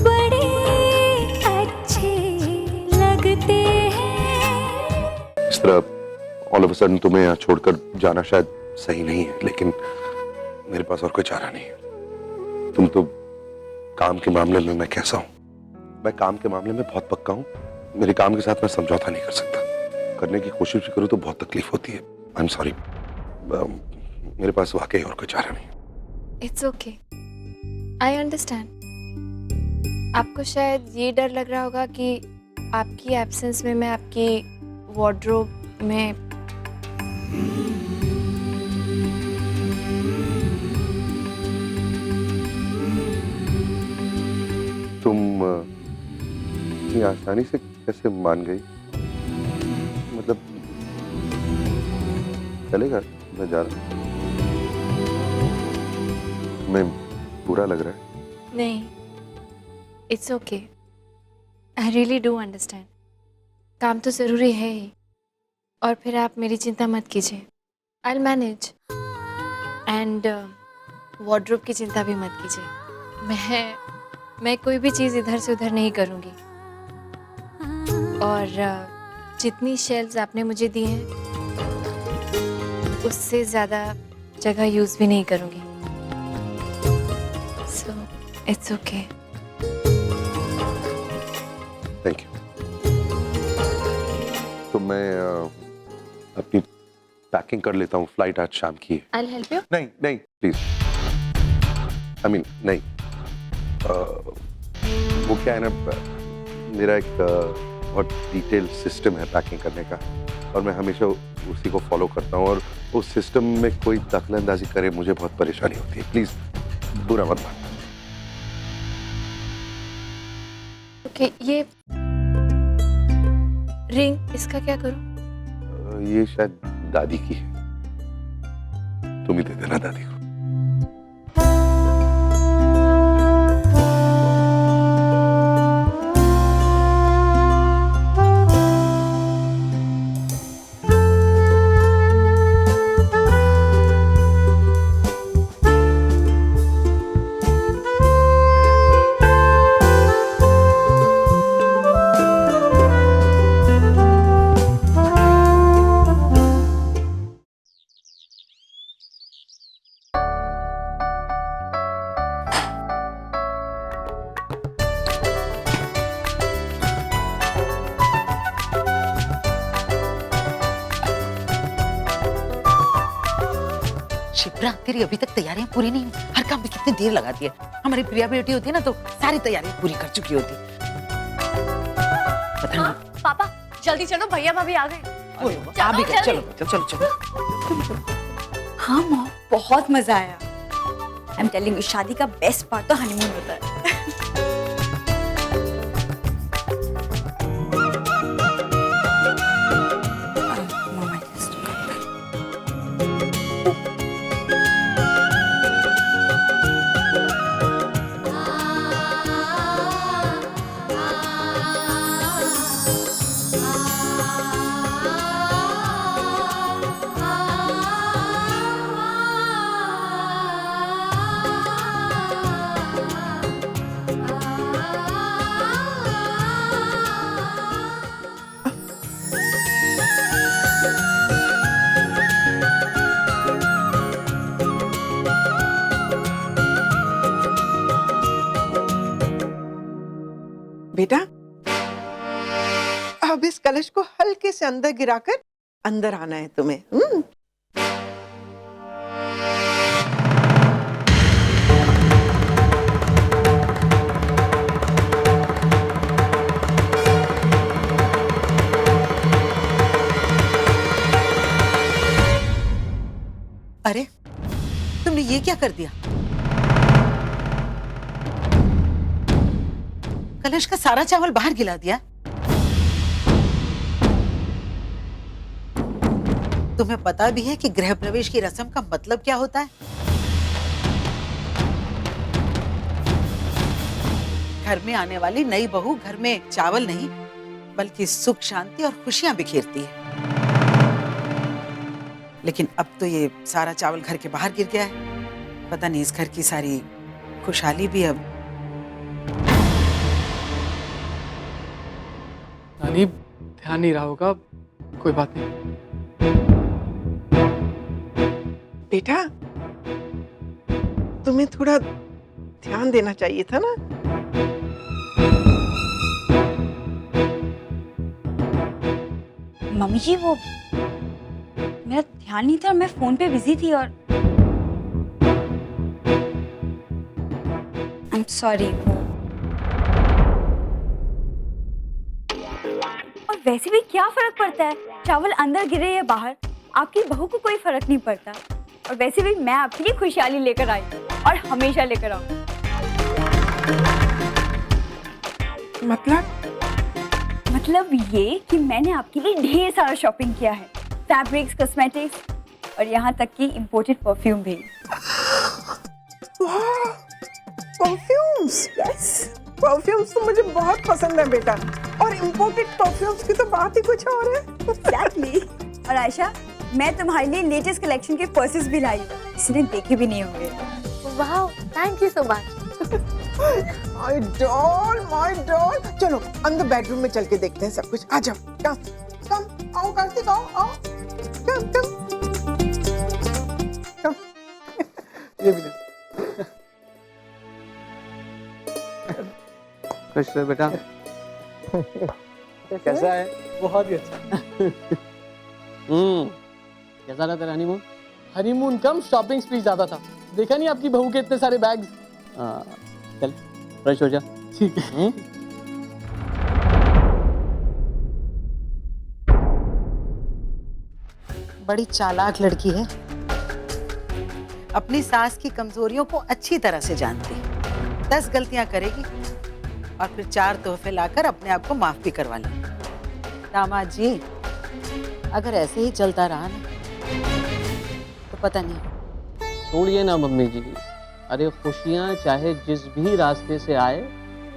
बड़े अच्छे लगते हैं। इस तरह ऑल ऑफ अ सडन तुम्हें यहाँ छोड़कर जाना शायद सही नहीं है, लेकिन मेरे पास और कोई चारा नहीं है। तुम तो काम के मामले में, मैं कैसा हूँ, मैं काम के मामले में बहुत पक्का हूँ। मेरे काम के साथ मैं समझौता नहीं कर सकता। करने की कोशिश भी करूँ तो बहुत तकलीफ होती है। आई एम सॉरी, मेरे पास वाकई और कोई चारा नहीं। It's okay, I understand. आपको शायद ये डर लग रहा होगा कि आपकी एब्सेंस में मैं आपकी वार्डरोब में तुम इतनी आसानी से कैसे मान गई? मतलब चलेगा, मैं जा रहा हूँ। मैं बुरा लग रहा है? नहीं, it's okay, I really do understand. काम तो ज़रूरी है ही, और फिर आप मेरी चिंता मत कीजिए, I will manage. And wardrobe की चिंता भी मत कीजिए, मैं कोई भी चीज़ इधर से उधर नहीं करूँगी। और जितनी शेल्व्स आपने मुझे दी हैं उससे ज़्यादा जगह यूज़ भी नहीं करूँगी। So it's okay. Thank you. तो मैं अपनी पैकिंग कर लेता हूँ, फ्लाइट आज शाम की है। I will help you. नहीं नहीं प्लीज, आई मीन नहीं। वो क्या है ना, मेरा एक बहुत डिटेल सिस्टम है पैकिंग करने का, और मैं हमेशा उसी को फॉलो करता हूँ, और उस सिस्टम में कोई दखलंदाजी करे मुझे बहुत परेशानी होती है। प्लीज बुरा मत मानना। ओके, ये रिंग, इसका क्या करूं? ये शायद दादी की है, तुम ही दे देना दादी को। शिप्रा, तेरी अभी तक तैयारियां पूरी नहीं हुई। हर काम में कितनी देर लगाती है। हमारी प्रिया बेटी होती है ना तो सारी तैयारियां पूरी कर चुकी होती। पता नहीं। पापा जल्दी चलो, भैया भाभी आ गए। आप भी कर, चलो चलो चलो। हाँ मॉम, बहुत मजा आया। आई एम टेलिंग यू, शादी का बेस्ट पार्ट तो हनीमून होता है। बेटा, अब इस कलश को हल्के से अंदर गिराकर अंदर आना है तुम्हें। अरे तुमने ये क्या कर दिया? कलश का सारा चावल बाहर गिला दिया। तुम्हें पता भी है कि गृह प्रवेश की रस्म का मतलब क्या होता है? घर में आने वाली नई बहू घर में चावल नहीं बल्कि सुख, शांति और खुशियां बिखेरती है। लेकिन अब तो ये सारा चावल घर के बाहर गिर गया है। पता नहीं इस घर की सारी खुशहाली भी अब हनी ध्यान नहीं रहा होगा, कोई बात नहीं। बेटा, तुम्हें थोड़ा ध्यान देना चाहिए था ना। मम्मी जी वो मेरा ध्यान नहीं था, मैं फोन पे बिजी थी और आई एम सॉरी। और वैसे भी क्या फर्क पड़ता है चावल अंदर गिरे या बाहर, आपकी बहू को कोई फर्क नहीं पड़ता। और वैसे भी मैं आपके लिए खुशहाली लेकर आई और हमेशा लेकर आऊं। मतलब ये कि मैंने आपके लिए ढेर सारा शॉपिंग किया है, फैब्रिक्स, कॉस्मेटिक्स और यहाँ तक कि इम्पोर्टेड परफ्यूम भी। परफ्यूम्स, यस, परफ्यूम्स तो मुझे बहुत पसंद है बेटा। और इम्पोर्टेड परफ्यूम्स की तो बात ही कुछ और है। एग्जैक्टली। और आयशा, मैं तुम्हारे लिए लेटेस्ट कलेक्शन के पर्सेस भी लाई हूँ, किसी ने देखे भी नहीं होंगे। वाह, thank you so much. My doll, चलो अंदर बेडरूम में चल के देखते हैं सब कुछ। आ जाओ, कम आओ कार्तिक, आओ कम। ये भी ले। खुश रहे बेटा। कैसा है? बहुत ही अच्छा। कैसा रहा तेरा हनीमून? हनीमून कम शॉपिंग स्प्री ज्यादा था। देखा नहीं आपकी बहू के इतने सारे बैग्स? चल फ्रेश हो जा। ठीक है। बड़ी चालाक लड़की है, अपनी सास की कमजोरियों को अच्छी तरह से जानती है। 10 गलतियां करेगी और फिर 4 तोहफे लाकर अपने आप को माफ भी करवा लेगी। दामाद जी, अगर ऐसे ही चलता रहा ना तो पता नहीं। छोड़िए ना मम्मी जी, अरे खुशियाँ चाहे जिस भी रास्ते से आए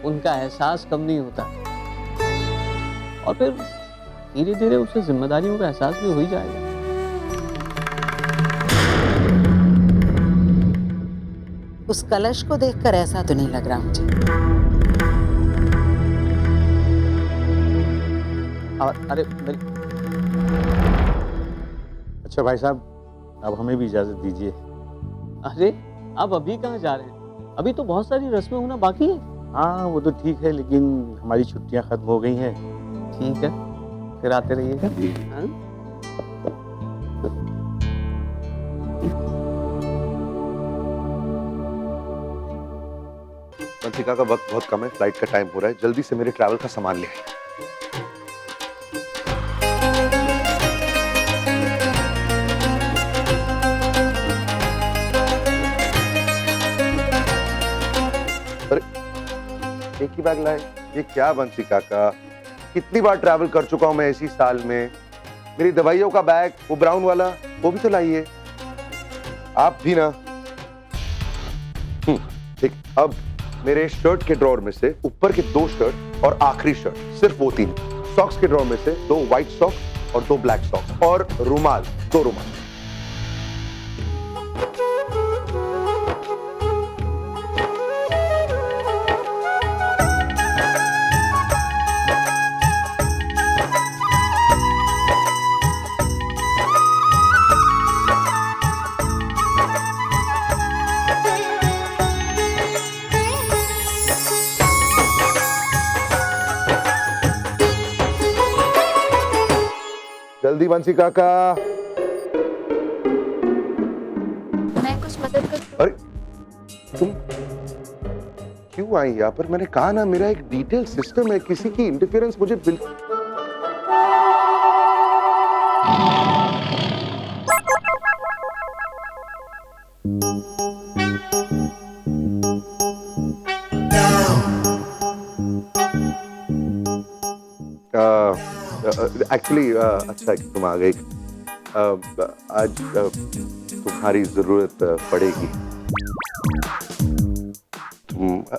उनका एहसास कम नहीं होता। और फिर धीरे धीरे उसे जिम्मेदारियों का एहसास भी हो ही जाएगा। उस कलश को देखकर ऐसा तो नहीं लग रहा मुझे। और अरे अच्छा भाई साहब, अब हमें भी इजाजत दीजिए। अरे अब अभी कहाँ जा रहे हैं? अभी तो बहुत सारी रस्में होना बाकी है। हाँ वो तो ठीक है, लेकिन हमारी छुट्टियां खत्म हो गई हैं। ठीक है, फिर आते रहिएगा। हाँ? वंशिका का वक्त बहुत कम है, फ्लाइट का टाइम हो रहा है, जल्दी से मेरे ट्रैवल का सामान ले आइए। एक ही बैग लाए? ये क्या वंशिका का, कितनी बार ट्रैवल कर चुका हूं मैं इसी साल में। मेरी दवाइयों का बैग, वो ब्राउन वाला, वो भी तो लाइए। आप भी ना। ठीक, अब मेरे शर्ट के ड्रॉर में से ऊपर के 2 शर्ट और आखिरी शर्ट, सिर्फ वो 3। सॉक्स के ड्रॉर में से 2 व्हाइट सॉक्स और 2 ब्लैक सॉक्स, और रुमाल, 2 रुमाल। जल्दी वंशिका का। मैं कुछ मदद कर। अरे तुम क्यों आई यहाँ पर? मैंने कहा ना, मेरा एक डिटेल सिस्टम है, किसी की इंटरफेरेंस मुझे बिल्कुल। एक्चुअली अच्छा कि तुम आ गई। आज तुम्हारी जरूरत पड़ेगी।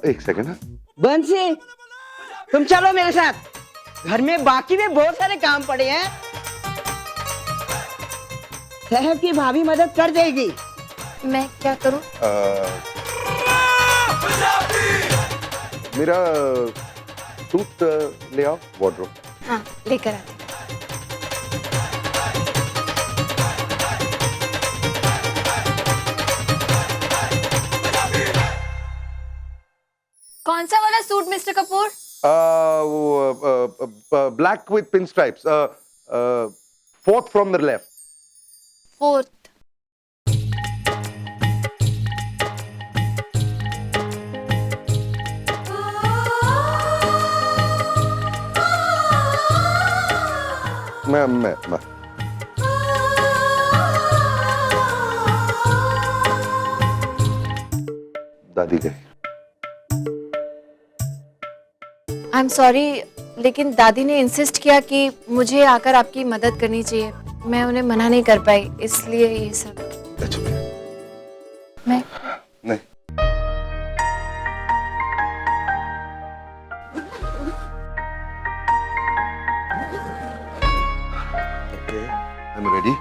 एक सेकंड। बंसी, तुम चलो मेरे साथ, घर में बाकी में बहुत सारे काम पड़े हैं। साहब की भाभी मदद कर देगी। मैं क्या करूं? मेरा सूट ले आओ, वार्डरोब। हाँ, लेकर आती हूँ। कौन सा वाला suit mister Kapoor? Black with pin stripes, fourth from the left. Fourth. मैं दादी गई। आई एम सॉरी, लेकिन दादी ने इंसिस्ट किया कि मुझे आकर आपकी मदद करनी चाहिए। मैं उन्हें मना नहीं कर पाई, इसलिए ये सब। अच्छा, मैं नहीं। Okay, I'm ready.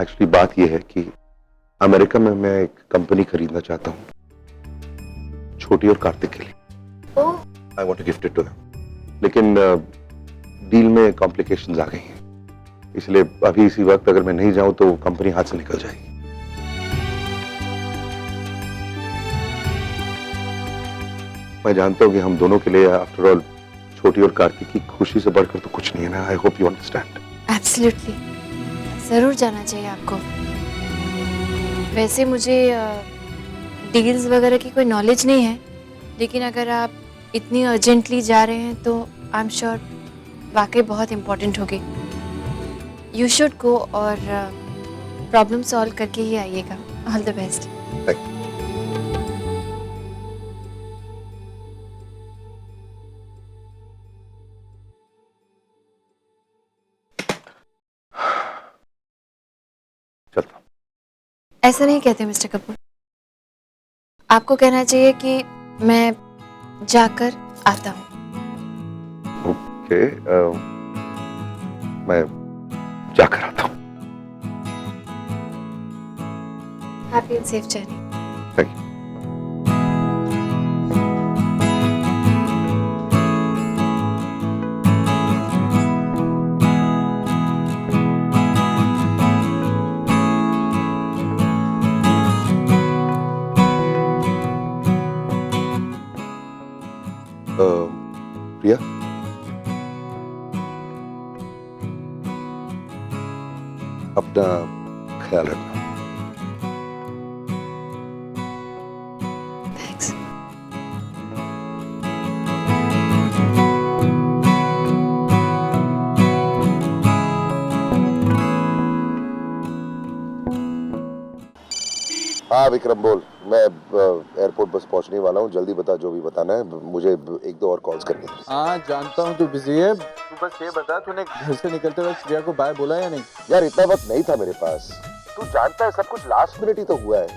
एक्चुअली बात यह है कि अमेरिका में मैं एक कंपनी खरीदना चाहता हूँ छोटी और कार्तिक के लिए। I want to gift it to them, लेकिन डील में कॉम्प्लिकेशंस आ गई हैं, इसलिए अभी इसी वक्त अगर मैं नहीं जाऊं तो कंपनी हाथ से निकल जाएगी। मैं जानता हूं कि हम दोनों के लिए आफ्टर ऑल छोटी और कार्तिक की खुशी से बढ़कर तो कुछ नहीं है ना। I hope you understand. Absolutely, जरूर जाना चाहिए आपको। वैसे मुझे डील्स वगैरह की कोई नॉलेज नहीं है, लेकिन अगर आप इतनी अर्जेंटली जा रहे हैं तो आई एम श्योर वाकई बहुत इम्पोर्टेंट होगी। यू शुड गो और प्रॉब्लम सॉल्व करके ही आइएगा। All the best. चलता हूं। ऐसा नहीं कहते मिस्टर कपूर, आपको कहना चाहिए कि मैं जाकर आता हूँ। ओके, मैं जाकर आता हूँ। Happy and safe journey. Thank you. Priya, अपना ख्याल रखना। थैंक्स। हाँ विक्रम बोल, मैं एयरपोर्ट बस पहुंचने वाला हूँ। जल्दी बता जो भी बताना है, मुझे एक दो और कॉल्स करनी है। हाँ जानता हूँ तू बिजी है, तू बस ये बता तूने घर से निकलते वक्त श्रेया को बाय बोला या नहीं? यार इतना वक्त नहीं था मेरे पास, तू जानता है सब कुछ लास्ट मिनट ही तो हुआ है।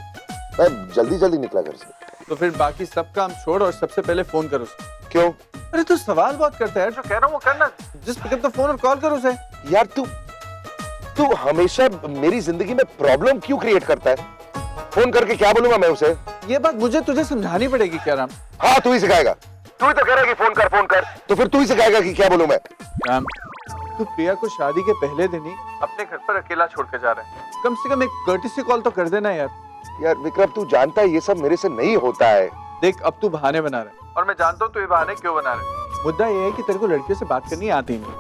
मैं जल्दी निकला घर से। तो फिर बाकी सब काम छोड़ और सबसे पहले फोन कर उसे। क्यों? अरे तू सवाल बहुत करता है, जो कह रहा हूँ वो करना। Just pick up the phone और कॉल कर उसे। यार तू हमेशा मेरी जिंदगी में प्रॉब्लम क्यों क्रिएट करता है? फोन करके क्या बोलूंगा मैं उसे? ये बात मुझे तुझे समझानी पड़ेगी क्या राम? हाँ तू ही सिखाएगा। तू ही तो कह रहा है कि फोन कर, तो फिर तू ही सिखाएगा कि क्या बोलूं मैं। राम, तू प्रिया को शादी के पहले दिन ही अपने घर पर अकेला छोड़ के जा रहा है। कम से कम एक कर्टिसी कॉल तो कर देना यार। यार विक्रम तू जानता है ये सब मेरे से नहीं होता है। देख अब तू बहाने बना रहा है और मैं जानता हूँ तू ये बहाने क्यों बना रहा है। मुद्दा ये है कि तेरे को लड़कियों से बात करनी आती नहीं।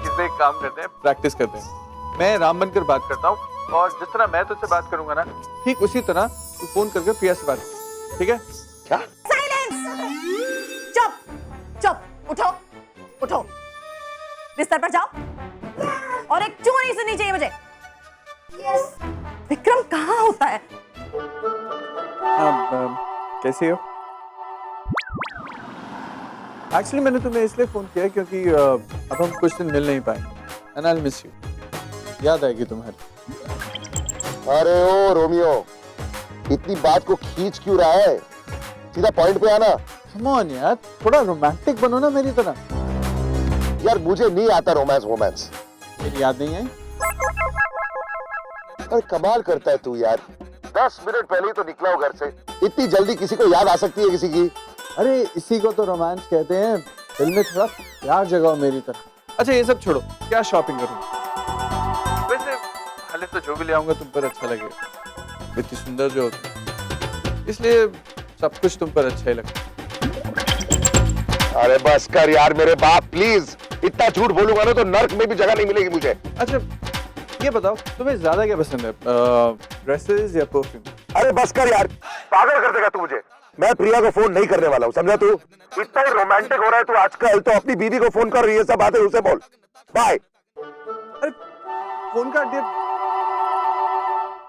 इसलिए एक काम करते हैं, प्रैक्टिस करते हैं। मैं राम बनकर बात करता हूँ और जिस तरह मैं तुझसे बात करूंगा ना, ठीक उसी तरह तू फोन करके प्रिया से बात कर, ठीक है? क्या? चुप, उठो, बिस्तर पर जाओ और एक चू नहीं सुननी चाहिए मुझे। विक्रम कहाँ होता है? कैसे हो? एक्चुअली मैंने तुम्हें इसलिए फोन किया क्योंकि अब हम कुछ दिन मिल नहीं पाएंगे। And I will miss you. याद आएगी तुम्हारी। अरे ओ रोमियो, इतनी बात को खींच क्यों रहा है? सीधा पॉइंट पे आना। कम ऑन यार, थोड़ा रोमांटिक बनो ना मेरी तरह। यार मुझे नहीं आता रोमांस। मेरी याद नहीं आई? अरे कमाल करता है तू यार, 10 मिनट पहले ही तो निकला हो घर से। इतनी जल्दी किसी को याद आ सकती है किसी की? अरे इसी को तो रोमांस कहते हैं। दिल में थोड़ा प्यार जगाओ मेरी तरफ। अच्छा ये सब छोड़ो, क्या शॉपिंग करूं? वैसे हाले तो जो भी ले आऊंगा तुम पर अच्छा लगेगा। इतनी सुंदर जो होती, इसलिए सब कुछ तुम पर अच्छा ही लगता। अरे बस कर यार मेरे बाप, प्लीज। इतना झूठ बोलूंगा ना तो नर्क में भी जगह नहीं मिलेगी मुझे। अच्छा ये बताओ तुम्हें ज्यादा क्या पसंद है, ड्रेसेस या परफ्यूम? अरे बस कर यार, पागल कर देगा तू मुझे। मैं प्रिया को फोन नहीं करने वाला हूँ, समझा तू? इतना ही रोमांटिक हो रहा है तू आजकल, तो अपनी बीवी को फोन कर, ये सब बातें उसे बोल। बाय। अरे फोन काट दिया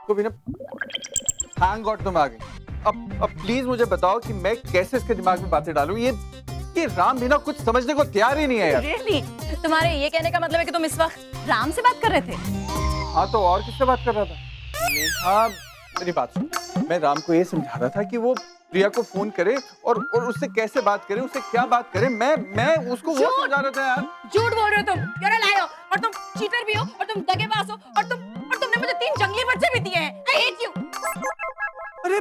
को भी ना। थैंक गॉड तुम आ गई। अब प्लीज मुझे बताओ कि मैं कैसे इसके दिमाग में बातें डालूं। ये राम भी ना कुछ समझने को तैयार ही नहीं है यार। Really? तुम्हारे ये कहने का मतलब है कि तुम इस वक्त राम से बात कर रहे थे? हाँ तो और किससे बात कर रहा था? हाँ मेरी बात सुन, मैं राम को ये समझा रहा था कि वो प्रिया को फोन करे और उससे कैसे बात करे, उससे क्या बात करे। मैं उसको वो समझा रहा था यार। झूठ बोल रहे हो तुम, you're a liar, और तुम चीटर भी हो और तुम दगेबाज हो और तुमने मुझे 3 जंगली बच्चे भी दिए हैं। I hate you. अरे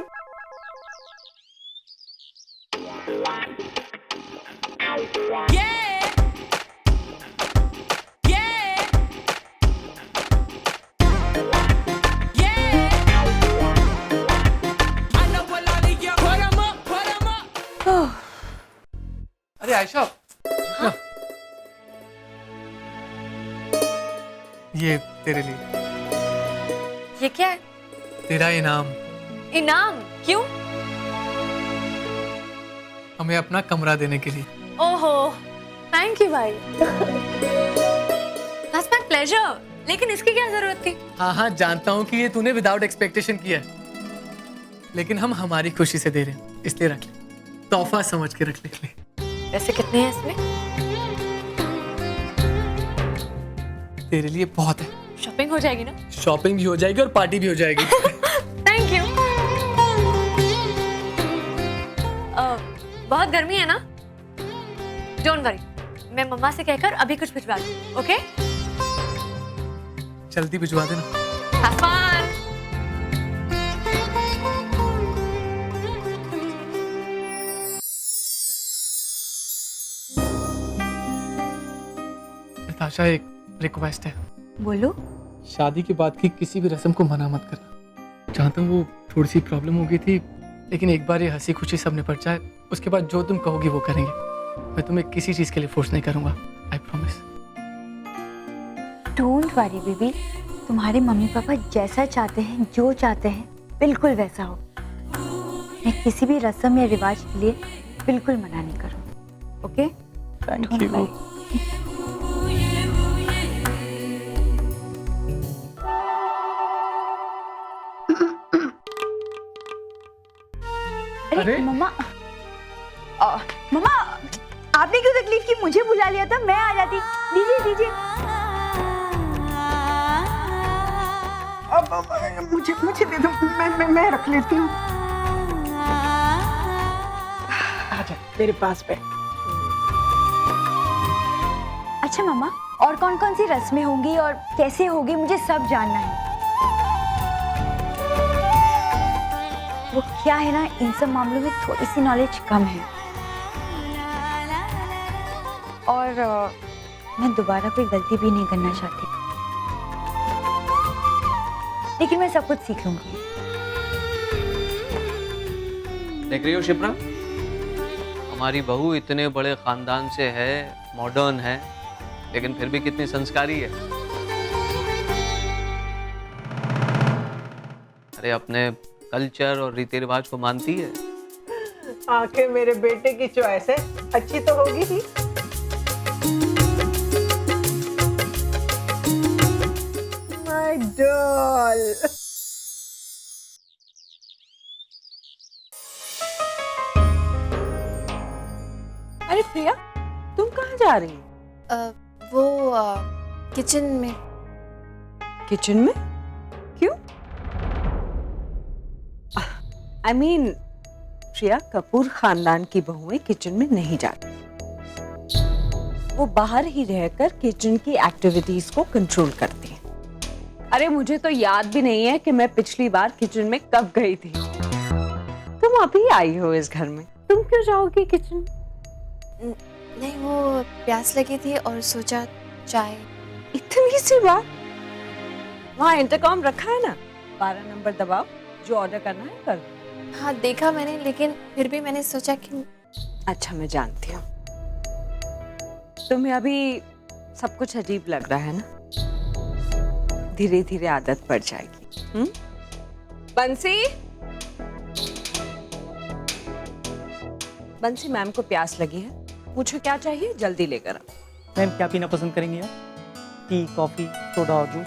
अरे आयशा, ये तेरे लिए, ये क्या है? तेरा इनाम। इनाम? क्यों? हमें अपना कमरा देने के लिए। ओहो, थैंक यू भाई। That's my pleasure. लेकिन इसकी क्या जरूरत थी? हाँ जानता हूँ कि ये तूने विदाउट एक्सपेक्टेशन किया है, लेकिन हम हमारी खुशी से दे रहे हैं, इसलिए रख ले, तोहफा समझ के रख ले। वैसे कितने हैं इसमें? तेरे लिए बहुत है। शॉपिंग हो जाएगी ना? शॉपिंग भी हो जाएगी और पार्टी भी हो जाएगी। Thank you. बहुत गर्मी है ना? डोंट वरी, मैं मम्मा से कहकर अभी कुछ भिजवा दूँ, ओके? जल्दी भिजवा देना। Have fun. नताशा, एक रिक्वेस्ट है। बोलो। शादी के बाद की किसी भी रस्म को मना मत करना। जानता हूँ वो थोड़ी सी प्रॉब्लम हो गई थी, लेकिन एक बार ये हंसी खुशी सब निपट जाए, उसके बाद जो तुम कहोगी वो करेंगे। मैं तुम्हें किसी चीज के लिए फोर्स नहीं करूंगा, I promise. Don't worry baby, तुम्हारे मम्मी पापा जैसा चाहते हैं, जो चाहते हैं, बिल्कुल वैसा हो। मैं किसी भी रस्म या रिवाज के लिए बिल्कुल मना नहीं करूँ, ओके? Thank you. अरे मम्मा, मम्मा आपने क्यों तकलीफ की? मुझे बुला लिया था, मैं आ जाती। दीजिए दीजिए। अब मुझे दे दो, मैं रख लेती हूँ। आजा मेरे पास बैठ। अच्छा मम्मा, और कौन कौन सी रस्में होंगी और कैसे होगी, मुझे सब जानना है। वो क्या है ना, इन सब मामलों में थोड़ी सी नॉलेज कम है, और मैं दोबारा कोई गलती भी नहीं करना चाहती, लेकिन मैं सब कुछ सीख लूंगी। देख रही हो शिप्रा, हमारी बहू इतने बड़े खानदान से है, मॉडर्न है, लेकिन फिर भी कितनी संस्कारी है। अरे अपने कल्चर और रीति रिवाज को मानती है। आखिर मेरे बेटे की चॉइस है, अच्छी तो होगी ही। My doll. अरे प्रिया, तुम कहाँ जा रही हो? वो किचन में। किचन में? क्यों? I mean, प्रिया, कपूर खानदान की बहुएं किचन में नहीं जाती, वो बाहर ही रहकर किचन की एक्टिविटीज को कंट्रोल करती हैं। अरे मुझे तो याद भी नहीं है कि मैं पिछली बार किचन में कब गई थी। तुम अभी आई हो इस घर में, तुम क्यों जाओगी किचन? नहीं, वो प्यास लगी थी और सोचा चाय। इतनी सी बात? वहाँ इंटरकॉम रखा है ना, 12 नंबर दबाओ, जो ऑर्डर करना है कर दो। हाँ देखा मैंने, लेकिन फिर भी मैंने सोचा कि अच्छा मैं जानती हूँ तुम्हें अभी सब कुछ अजीब लग रहा है ना, धीरे धीरे आदत पड़ जाएगी। बंसी, बंसी मैम को प्यास लगी है, पूछो क्या चाहिए, जल्दी लेकर आओ। मैम क्या पीना पसंद करेंगी आप? टी, कॉफी, सोडा और juice?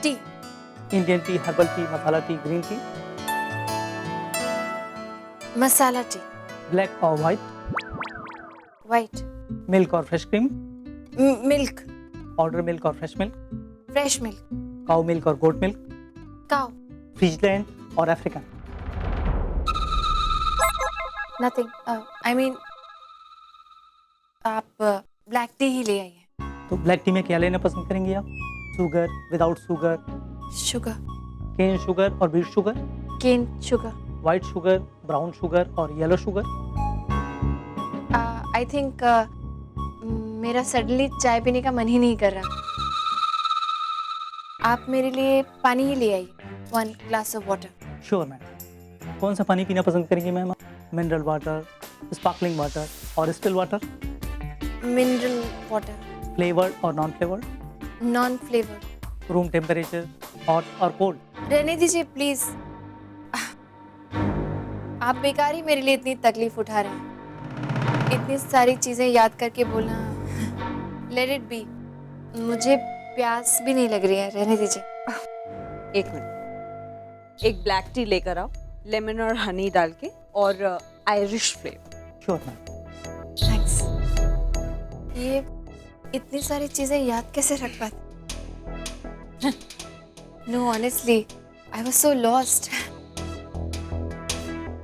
Tea. Indian tea, herbal tea, masala tea, green tea? Masala tea. Black और वाइट? वाइट। मिल्क और fresh cream? Milk. Order milk और fresh milk? Fresh milk. Cow milk और गोट मिल्क? काउ। फ्रीजलैंड और African? Nothing, I mean आप black tea ही ले आइए। तो ब्लैक टी में क्या लेना पसंद करेंगी आप? Sugar, without sugar? Sugar. Cane sugar और beet sugar? Cane sugar. White sugar, brown sugar और येलो शुगर? आई थिंक मेरा सडनली चाय पीने का मन ही नहीं कर रहा। आप मेरे लिए पानी ही ले आइए, 1 glass of water. Sure ma'am. कौन सा पानी पीना पसंद करेंगी ma'am? Mineral water, sparkling water और still water? Mineral water. Flavoured और non flavoured? Non flavoured. Room temperature, hot और कोल्ड? रहने दीजिए प्लीज, आप बेकार ही मेरे लिए इतनी तकलीफ उठा रहे हैं। इतनी सारी चीजें याद करके बोलना, लेट इट बी। मुझे प्यास भी नहीं लग रही है, रहने दीजिए। एक मिनट, एक ब्लैक टी लेकर आओ, लेमन और हनी डाल के, और Irish flavour. Sure ma'am. Thanks. ये इतनी सारी चीजें याद कैसे रख पाती? Know honestly, I was so lost.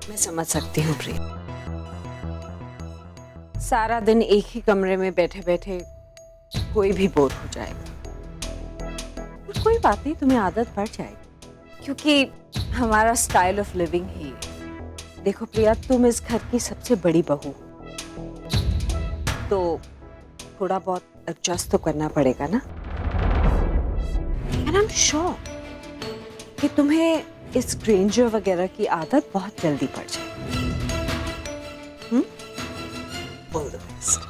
मैं समझ सकती हूँ प्रिया, सारा दिन एक ही कमरे में बैठे बैठे कोई भी बोर हो जाएगा। पर कोई बात नहीं, तुम्हें आदत पड़ जाएगी, क्योंकि हमारा स्टाइल ऑफ लिविंग ही है। देखो प्रिया, तुम इस घर की सबसे बड़ी बहू हो, तो थोड़ा बहुत एडजस्ट तो करना पड़ेगा ना। एंड आई एम श्योर कि तुम्हें इस ग्रेंजर वगैरह की आदत बहुत जल्दी पड़ जाएगी। All the best.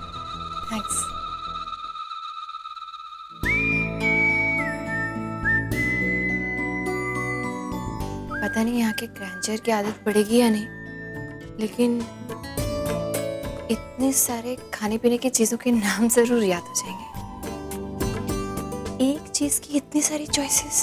थैंक्स। पता नहीं यहाँ के ग्रैंडर की आदत पड़ेगी या नहीं, लेकिन इतने सारे खाने पीने की चीजों के नाम जरूर याद हो जाएंगे। एक चीज की इतनी सारी चॉइसेस।